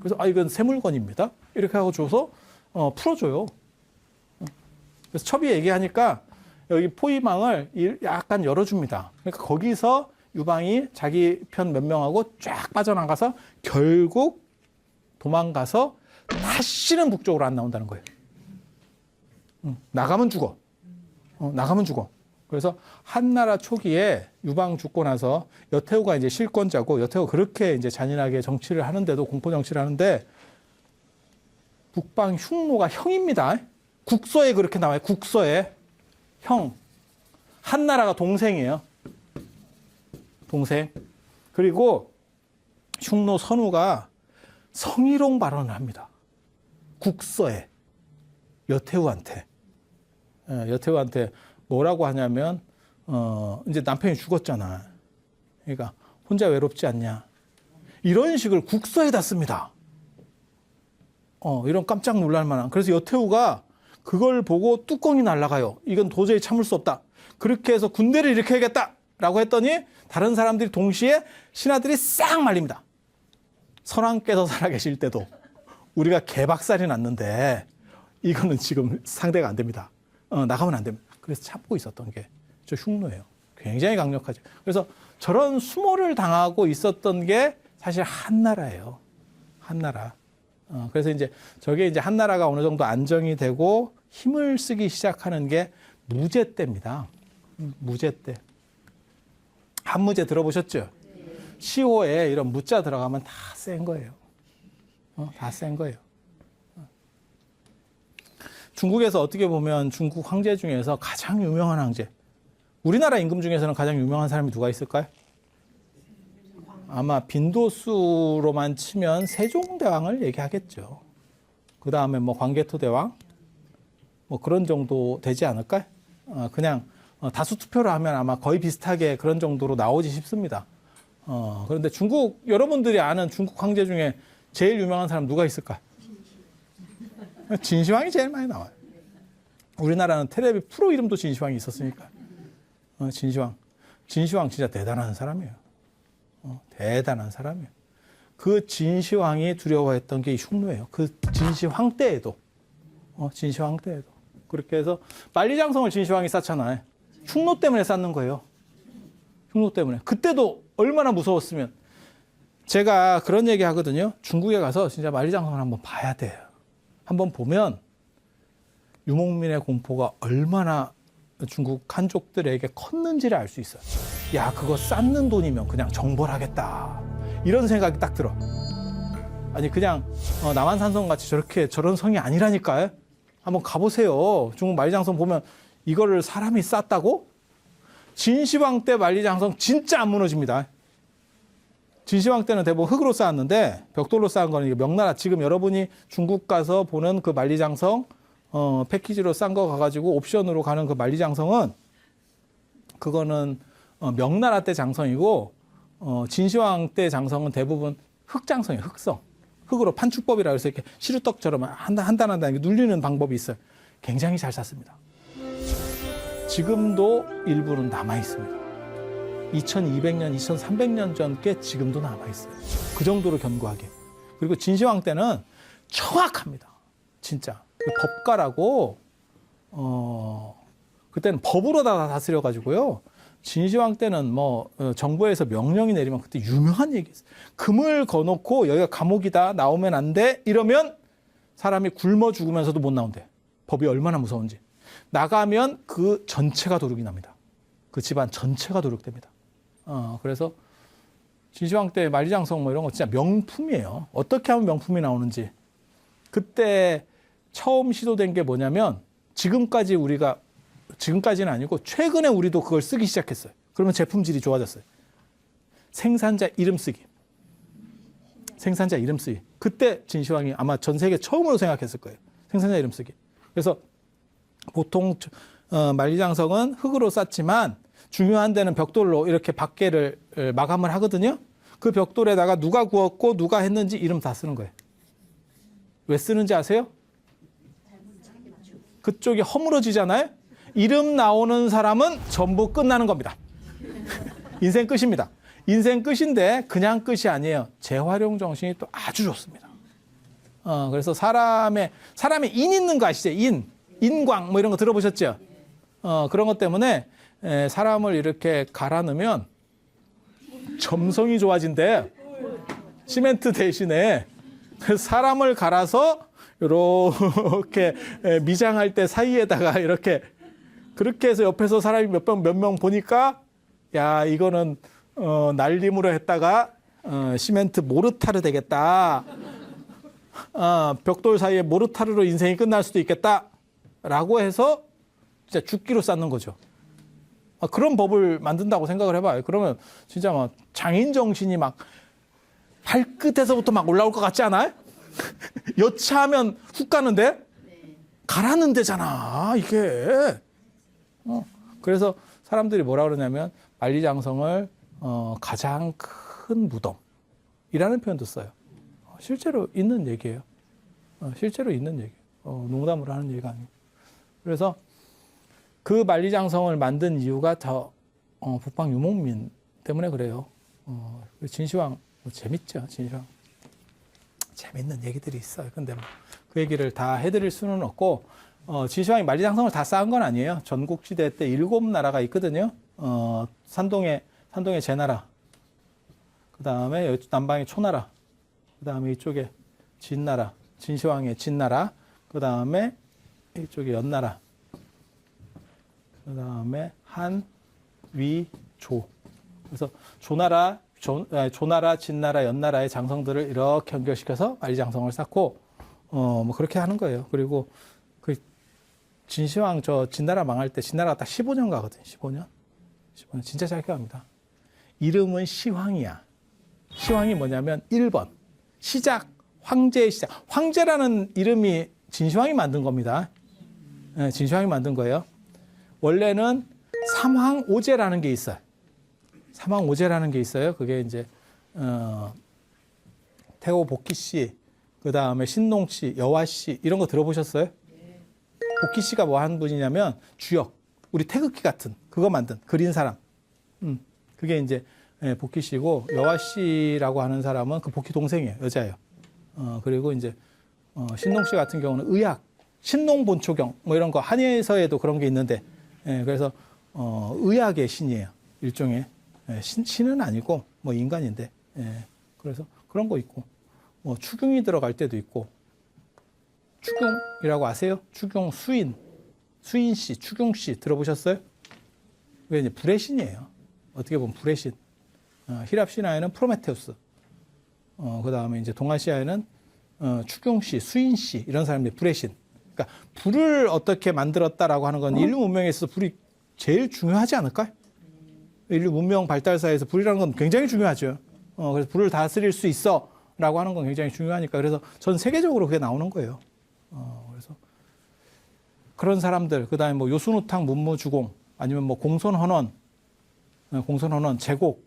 그래서 이건 새 물건입니다. 이렇게 하고 줘서 풀어줘요. 그래서 첩이 얘기하니까 여기 포위망을 약간 열어줍니다. 그러니까 거기서 유방이 자기 편 몇 명하고 쫙 빠져나가서 결국 도망가서 다시는 북쪽으로 안 나온다는 거예요. 나가면 죽어. 나가면 죽어. 그래서 한나라 초기에 유방 죽고 나서 여태후가 이제 실권자고 여태후가 그렇게 이제 잔인하게 정치를 하는데도 공포 정치를 하는데 북방 흉노가 형입니다. 국서에 그렇게 나와요. 국서에 형. 한나라가 동생이에요. 동생. 그리고 흉노 선우가 성희롱 발언을 합니다. 국서에 여태후한테. 여태후한테 뭐라고 하냐면 이제 남편이 죽었잖아. 그러니까 혼자 외롭지 않냐. 이런 식을 국서에다 씁니다. 이런 깜짝 놀랄 만한. 그래서 여태후가 그걸 보고 뚜껑이 날아가요. 이건 도저히 참을 수 없다. 그렇게 해서 군대를 일으켜야겠다라고 했더니 다른 사람들이 동시에 신하들이 싹 말립니다. 선왕께서 살아계실 때도 우리가 개박살이 났는데 이거는 지금 상대가 안 됩니다. 나가면 안 됩니다. 그래서 참고 있었던 게 저 흉노예요. 굉장히 강력하죠. 그래서 저런 수모를 당하고 있었던 게 사실 한나라예요. 한나라. 그래서 이제 저게 이제 한나라가 어느 정도 안정이 되고 힘을 쓰기 시작하는 게 무제 때입니다. 무제 때. 한무제 들어보셨죠? 시호에 이런 무자 들어가면 다 센 거예요. 다 센 거예요. 중국에서 어떻게 보면 중국 황제 중에서 가장 유명한 황제. 우리나라 임금 중에서는 가장 유명한 사람이 누가 있을까요? 아마 빈도수로만 치면 세종대왕을 얘기하겠죠. 그 다음에 뭐 광개토대왕 뭐 그런 정도 되지 않을까요? 그냥 다수 투표를 하면 아마 거의 비슷하게 그런 정도로 나오지 싶습니다. 그런데 중국 여러분들이 아는 중국 황제 중에 제일 유명한 사람 누가 있을까? 진시황이 제일 많이 나와요. 우리나라는 텔레비 프로 이름도 진시황이 있었으니까. 진시황 진짜 대단한 사람이에요. 대단한 사람이에요. 그 진시황이 두려워했던 게 흉노예요. 그 진시황 때에도. 진시황 때에도. 그렇게 해서 만리장성을 진시황이 쌓잖아요. 흉노 때문에 쌓는 거예요. 흉노 때문에. 그때도 얼마나 무서웠으면. 제가 그런 얘기 하거든요. 중국에 가서 진짜 만리장성을 한번 봐야 돼요. 한번 보면 유목민의 공포가 얼마나 중국 한족들에게 컸는지를 알 수 있어요. 야, 그거 쌓는 돈이면 그냥 정벌하겠다. 이런 생각이 딱 들어. 아니 그냥 남한산성 같이 저런 성이 아니라니까요. 한번 가보세요. 중국 만리장성 보면 이거를 사람이 쌌다고? 진시황 때 만리장성 진짜 안 무너집니다. 진시황 때는 대부분 흙으로 쌓았는데 벽돌로 쌓은 거는 명나라, 지금 여러분이 중국 가서 보는 그 만리장성 패키지로 싼 거 가가지고 옵션으로 가는 그 만리장성은 그거는 명나라 때 장성이고 진시황 때 장성은 대부분 흙장성이에요. 흙성. 흙으로 판축법이라 해서 이렇게 시루떡처럼 한 단 한 단 눌리는 방법이 있어요. 굉장히 잘 쌌습니다. 지금도 일부는 남아 있습니다. 2200년, 2300년 전 게 지금도 남아 있어요. 그 정도로 견고하게. 그리고 진시황 때는 정확합니다. 진짜. 법가라고 그때는 법으로 다 다스려 가지고요. 진시황 때는 뭐 정부에서 명령이 내리면 그때 유명한 얘기 있어요. 금을 거놓고 여기가 감옥이다, 나오면 안 돼, 이러면 사람이 굶어 죽으면서도 못 나온대. 법이 얼마나 무서운지. 나가면 그 전체가 도륙이 납니다. 그 집안 전체가 도륙됩니다. 그래서 진시황 때 만리장성 뭐 이런 거 진짜 명품이에요. 어떻게 하면 명품이 나오는지. 그때 처음 시도된 게 뭐냐면 지금까지는 아니고 최근에 우리도 그걸 쓰기 시작했어요. 그러면 제품질이 좋아졌어요. 생산자 이름 쓰기. 생산자 이름 쓰기. 그때 진시황이 아마 전 세계 처음으로 생각했을 거예요. 생산자 이름 쓰기. 그래서 보통 만리장성은 흙으로 쌓지만 중요한 데는 벽돌로 이렇게 밖에를 마감을 하거든요. 그 벽돌에다가 누가 구웠고 누가 했는지 이름 다 쓰는 거예요. 왜 쓰는지 아세요? 그쪽이 허물어지잖아요. 이름 나오는 사람은 전부 끝나는 겁니다. 인생 끝입니다. 인생 끝인데 그냥 끝이 아니에요. 재활용 정신이 또 아주 좋습니다. 그래서 사람의 인 있는 거 아시죠? 인광 뭐 이런 거 들어보셨죠? 그런 것 때문에 사람을 이렇게 갈아 넣으면 점성이 좋아진대. 시멘트 대신에 사람을 갈아서 이렇게 미장할 때 사이에다가 이렇게 그렇게 해서 옆에서 사람이 몇 명 보니까 야 이거는 날림으로 했다가 시멘트 모르타르 되겠다. 벽돌 사이에 모르타르로 인생이 끝날 수도 있겠다라고 해서 진짜 죽기로 쌓는 거죠. 그런 법을 만든다고 생각을 해봐요. 그러면 진짜 막 장인 정신이 막 발끝에서부터 막 올라올 것 같지 않아요? 여차하면 훅 가는데 가라는 데잖아 이게. 그래서 사람들이 뭐라 그러냐면 만리장성을 가장 큰 무덤이라는 표현도 써요. 실제로 있는 얘기예요. 실제로 있는 얘기예요. 농담으로 하는 얘기가 아니고. 그래서 그 만리장성을 만든 이유가 북방 유목민 때문에 그래요. 진시황 재밌죠. 진시황 재밌는 얘기들이 있어요. 근데 그 얘기를 다 해드릴 수는 없고 진시황이 만리장성을 다 쌓은 건 아니에요. 전국시대 때 7나라가 있거든요. 산동에 제나라, 그 다음에 남방에 초나라, 그 다음에 이쪽에 진나라, 진시황의 진나라, 그 다음에 이쪽에 연나라, 그 다음에 한, 위, 조. 그래서 조나라, 진나라, 연나라의 장성들을 이렇게 연결시켜서 만리장성을 쌓고 뭐 그렇게 하는 거예요. 그리고 그 진시황 진나라 망할 때 진나라가 딱 15년 가거든요. 15년 진짜 짧게 갑니다. 이름은 시황이야. 시황이 뭐냐면 1번 시작, 황제의 시작. 황제라는 이름이 진시황이 만든 겁니다. 네, 진시황이 만든 거예요. 원래는 삼황오제라는 게 있어요. 삼황오제라는 게 있어요. 그게 이제 태호 복희 씨, 그 다음에 신농 씨, 여화 씨 이런 거 들어보셨어요? 복희 씨가 뭐 하는 분이냐면 주역, 우리 태극기 같은 그거 만든 그린 사람. 그게 이제 복희 씨고 여화 씨라고 하는 사람은 그 복희 동생이에요. 여자예요. 그리고 이제 신농 씨 같은 경우는 의학, 신농본초경 뭐 이런 거 한예서에도 그런 게 있는데 그래서 의학의 신이에요. 일종의 신은 아니고 뭐 인간인데 그래서 그런 거 있고 뭐 추궁이 들어갈 때도 있고 추궁이라고 아세요? 추궁 수인 씨, 추궁 씨 들어보셨어요? 그게 이제 불의 신이에요. 어떻게 보면 불의 신. 히랍 신화에는 프로메테우스. 그 다음에 이제 동아시아에는 추궁 씨, 수인 씨 이런 사람들이 불의 신. 그러니까 불을 어떻게 만들었다라고 하는 건 인류 문명에 있어서 불이 제일 중요하지 않을까요? 인류 문명 발달사에서 불이라는 건 굉장히 중요하죠. 그래서 불을 다스릴 수 있어라고 하는 건 굉장히 중요하니까 그래서 전 세계적으로 그게 나오는 거예요. 그래서 그런 사람들, 그다음에 뭐 요순우탕 문무주공 아니면 뭐 공손헌원, 제곡,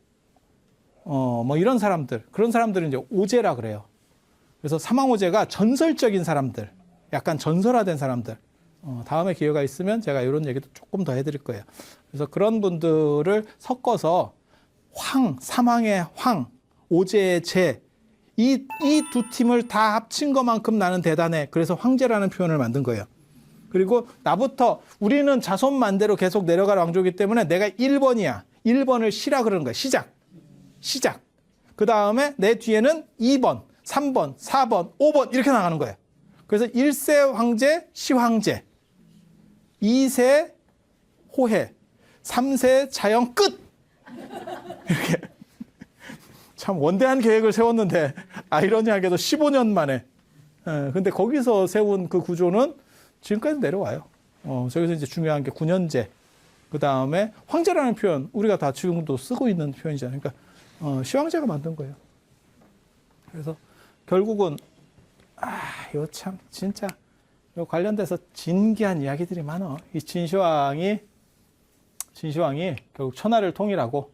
뭐 이런 사람들, 그런 사람들은 이제 오제라 그래요. 그래서 사망오제가 전설적인 사람들, 약간 전설화된 사람들. 다음에 기회가 있으면 제가 이런 얘기도 조금 더 해드릴 거예요. 그래서 그런 분들을 섞어서 사망의 황, 오제의 제, 이 두 팀을 다 합친 것만큼 나는 대단해. 그래서 황제라는 표현을 만든 거예요. 그리고 나부터 우리는 자손 만대로 계속 내려갈 왕조이기 때문에 내가 1번이야. 1번을 시라 그러는 거야. 시작. 그 다음에 내 뒤에는 2번, 3번, 4번, 5번 이렇게 나가는 거예요. 그래서 1세 황제, 시황제, 2세 호해, 3세 자영 끝! 이렇게. 참 원대한 계획을 세웠는데 아이러니하게도 15년 만에. 근데 거기서 세운 그 구조는 지금까지 내려와요. 저기서 이제 중요한 게 9년제. 그 다음에 황제라는 표현, 우리가 다 지금도 쓰고 있는 표현이잖아요. 그러니까 시황제가 만든 거예요. 그래서 결국은 이거 참 진짜 요 관련돼서 진기한 이야기들이 많아. 이 진시황이 결국 천하를 통일하고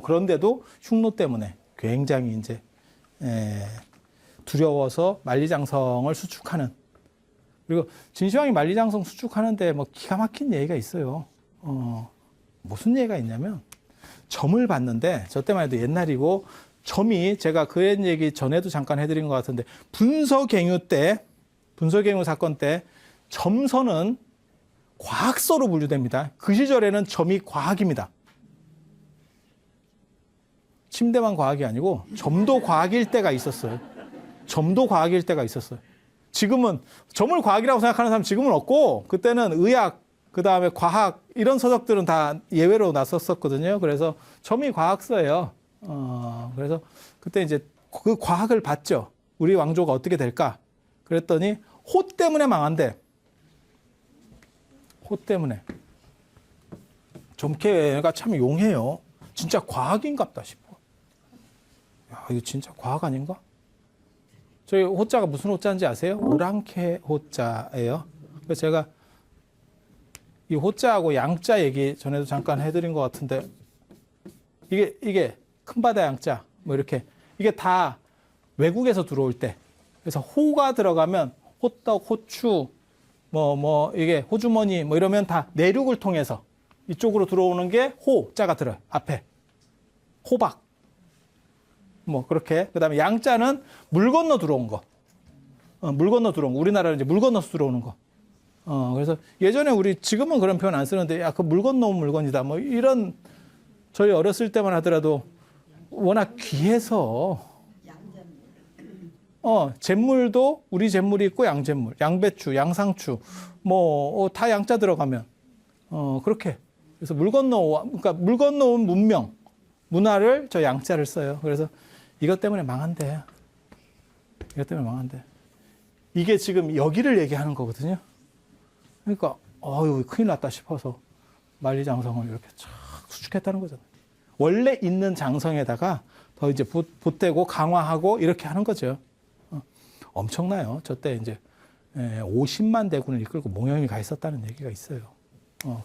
그런데도 흉노 때문에 굉장히 이제 두려워서 만리장성을 수축하는. 그리고 진시황이 만리장성 수축하는데 뭐 기가 막힌 예가 있어요. 무슨 예가 있냐면 점을 봤는데 저 때만 해도 옛날이고 점이 제가 그 얘기 전에도 잠깐 해드린 것 같은데 분서갱유 사건 때 점서는 과학서로 분류됩니다. 그 시절에는 점이 과학입니다. 침대만 과학이 아니고 점도 과학일 때가 있었어요. 지금은 점을 과학이라고 생각하는 사람 지금은 없고 그때는 의학, 그 다음에 과학 이런 서적들은 다 예외로 났었거든요. 그래서 점이 과학서예요. 그래서 그때 이제 그 과학을 봤죠. 우리 왕조가 어떻게 될까? 그랬더니 호 때문에 망한대. 호 때문에. 점괘가 참 용해요. 진짜 과학인갑다 싶어. 야, 이거 진짜 과학 아닌가? 저희 호자가 무슨 호자인지 아세요? 오랑캐 호자예요. 그래서 제가 이 호자하고 양자 얘기 전에도 잠깐 해드린 것 같은데 이게 큰바다 양자 뭐 이렇게 이게 다 외국에서 들어올 때 그래서 호가 들어가면 호떡, 호추 뭐 이게 호주머니 뭐 이러면 다 내륙을 통해서 이쪽으로 들어오는 게 호자가 들어요. 앞에 호박 뭐 그렇게. 그다음에 양자는 물 건너 들어온 거. 우리나라는 이제 물 건너서 들어오는 거. 그래서 예전에 우리 지금은 그런 표현 안 쓰는데 야, 그 물 건너온 물건이다. 뭐 이런 저희 어렸을 때만 하더라도 워낙 귀해서 잿물도 우리 잿물이 있고 양잿물, 양배추, 양상추 뭐 다 양자 들어가면 그렇게. 그래서 그러니까 물 건너온 문화를 저 양자를 써요. 그래서 이것 때문에 망한대. 이게 지금 여기를 얘기하는 거거든요. 그러니까 큰일 났다 싶어서 만리장성을 이렇게 쫙 수축했다는 거잖아요. 원래 있는 장성에다가 더 이제 보태고 강화하고 이렇게 하는 거죠. 엄청나요. 저때 이제 50만 대군을 이끌고 몽염이 가 있었다는 얘기가 있어요.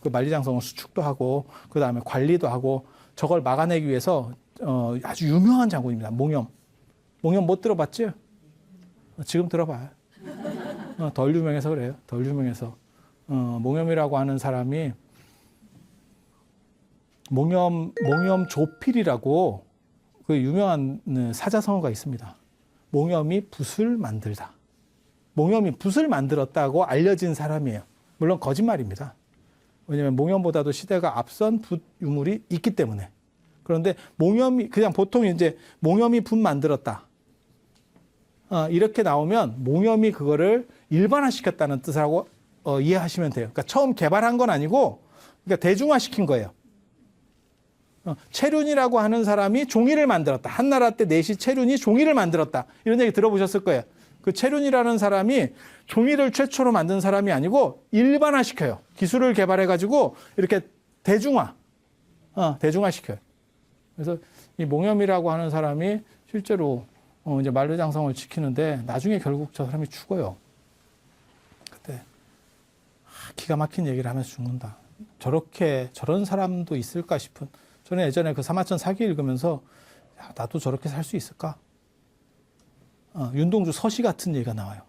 그 만리장성을 수축도 하고 그 다음에 관리도 하고 저걸 막아내기 위해서 아주 유명한 장군입니다. 몽염 못 들어봤죠? 지금 들어봐요. 덜 유명해서 그래요. 몽염이라고 하는 사람이 몽염 조필이라고 그 유명한 사자성어가 있습니다. 몽염이 붓을 만들다. 몽염이 붓을 만들었다고 알려진 사람이에요. 물론 거짓말입니다. 왜냐하면 몽염보다도 시대가 앞선 붓 유물이 있기 때문에. 그런데 몽염이 그냥 보통 이제 몽염이 붓 만들었다. 이렇게 나오면 몽염이 그거를 일반화시켰다는 뜻하고 이해하시면 돼요. 그러니까 처음 개발한 건 아니고 그러니까 대중화시킨 거예요. 체륜이라고 하는 사람이 종이를 만들었다. 한나라 때 내시 체륜이 종이를 만들었다. 이런 얘기 들어보셨을 거예요. 그 체륜이라는 사람이 종이를 최초로 만든 사람이 아니고 일반화시켜요. 기술을 개발해가지고 이렇게 대중화시켜요. 그래서 이 몽염이라고 하는 사람이 실제로 이제 만리장성을 지키는데 나중에 결국 저 사람이 죽어요. 그때 기가 막힌 얘기를 하면서 죽는다. 저런 사람도 있을까 싶은. 저는 예전에 그 사마천 사기 읽으면서 야, 나도 저렇게 살 수 있을까? 윤동주 서시 같은 얘기가 나와요.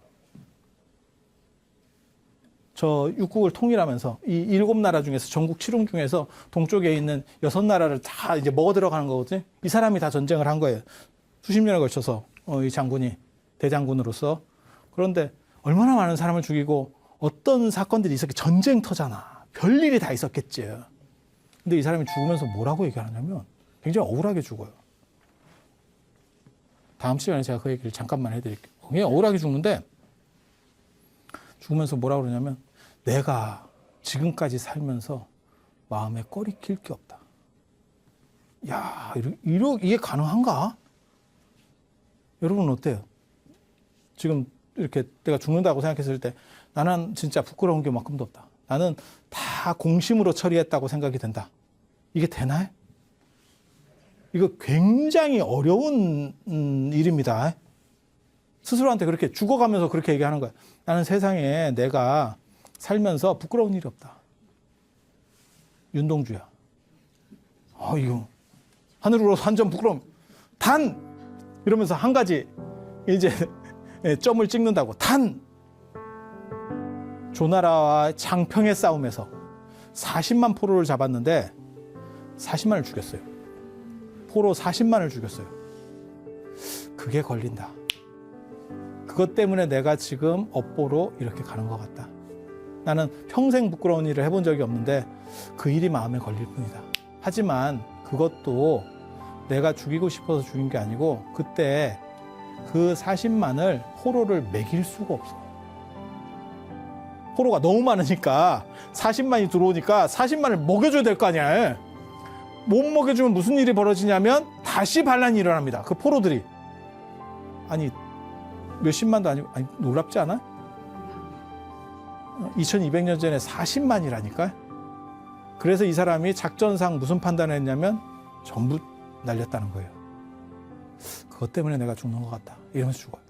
저 육국을 통일하면서 이 7나라 중에서 전국 7홍 중에서 동쪽에 있는 6나라를 다 이제 먹어 들어가는 거거든요. 이 사람이 다 전쟁을 한 거예요. 수십 년에 걸쳐서 이 장군이 대장군으로서. 그런데 얼마나 많은 사람을 죽이고 어떤 사건들이 있었겠 전쟁터잖아. 별일이 다 있었겠지. 근데 이 사람이 죽으면서 뭐라고 얘기하냐면 굉장히 억울하게 죽어요. 다음 시간에 제가 그 얘기를 잠깐만 해드릴게요. 굉장히 억울하게 죽는데 죽으면서 뭐라고 그러냐면 내가 지금까지 살면서 마음에 꺼리낄 게 없다. 야, 이게 가능한가? 여러분 어때요? 지금 이렇게 내가 죽는다고 생각했을 때 나는 진짜 부끄러운 게 만큼도 없다. 나는 다 공심으로 처리했다고 생각이 된다. 이게 되나요? 이거 굉장히 어려운 일입니다. 스스로한테 그렇게 죽어가면서 그렇게 얘기하는 거야. 나는 세상에 내가 살면서 부끄러운 일이 없다. 윤동주야. 이거 하늘으로서 한 점 부끄러움. 단! 이러면서 한 가지 이제 점을 찍는다고. 단! 조나라와 장평의 싸움에서 40만 포로를 잡았는데 40만을 죽였어요. 포로 40만을 죽였어요. 그게 걸린다. 그것 때문에 내가 지금 업보로 이렇게 가는 것 같다. 나는 평생 부끄러운 일을 해본 적이 없는데 그 일이 마음에 걸릴 뿐이다. 하지만 그것도 내가 죽이고 싶어서 죽인 게 아니고 그때 그 40만을 포로를 먹일 수가 없어. 포로가 너무 많으니까 40만이 들어오니까 40만을 먹여줘야 될 거 아니야. 못 먹여주면 무슨 일이 벌어지냐면 다시 반란이 일어납니다. 그 포로들이. 아니 몇십만도 아니고 놀랍지 않아? 2200년 전에 40만이라니까. 그래서 이 사람이 작전상 무슨 판단을 했냐면 전부 날렸다는 거예요. 그것 때문에 내가 죽는 것 같다. 이러면서 죽어요.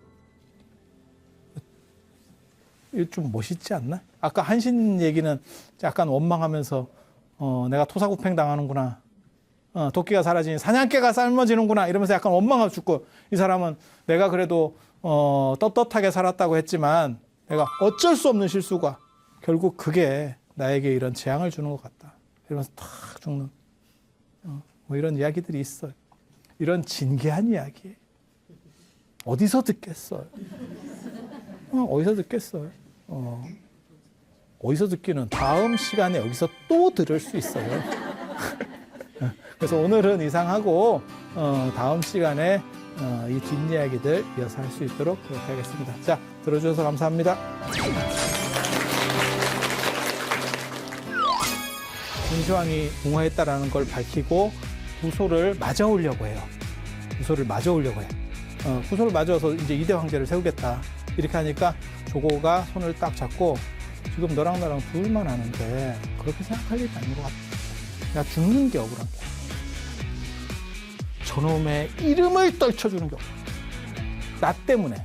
이거 좀 멋있지 않나? 아까 한신 얘기는 약간 원망하면서 내가 토사구팽 당하는구나. 도끼가 사라지니 사냥개가 삶아지는구나. 이러면서 약간 원망하고 죽고, 이 사람은 내가 그래도 떳떳하게 살았다고 했지만 내가 어쩔 수 없는 실수가 결국 그게 나에게 이런 재앙을 주는 것 같다. 이러면서 탁 죽는 뭐 이런 이야기들이 있어요. 이런 진귀한 이야기 어디서 듣겠어요? 어디서 듣겠어요? 어디서 듣기는 다음 시간에 여기서 또 들을 수 있어요. 그래서 오늘은 이상하고 다음 시간에 이 뒷이야기들 이어서 할 수 있도록 그렇게 하겠습니다. 자, 들어주셔서 감사합니다. 김시황이 붕어했다라는 걸 밝히고 후소를 맞아오려고 해요. 후소를 맞아오려고 해. 후소를 맞아서 이제 이대 황제를 세우겠다. 이렇게 하니까 조고가 손을 딱 잡고 지금 너랑 나랑 둘만 하는데 그렇게 생각할 일이 아닌 것 같아. 나 죽는 게 억울한 게. 저놈의 이름을 떨쳐주는 게 억울해. 나 때문에.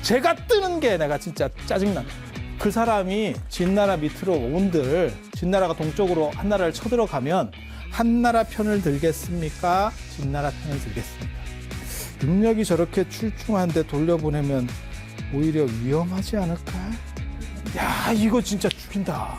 제가 뜨는 게 내가 진짜 짜증난다. 그 사람이 진나라 밑으로 온들, 진나라가 동쪽으로 한나라를 쳐들어가면 한나라 편을 들겠습니까? 진나라 편을 들겠습니까? 능력이 저렇게 출중한데 돌려보내면 오히려 위험하지 않을까? 야, 이거 진짜 죽인다.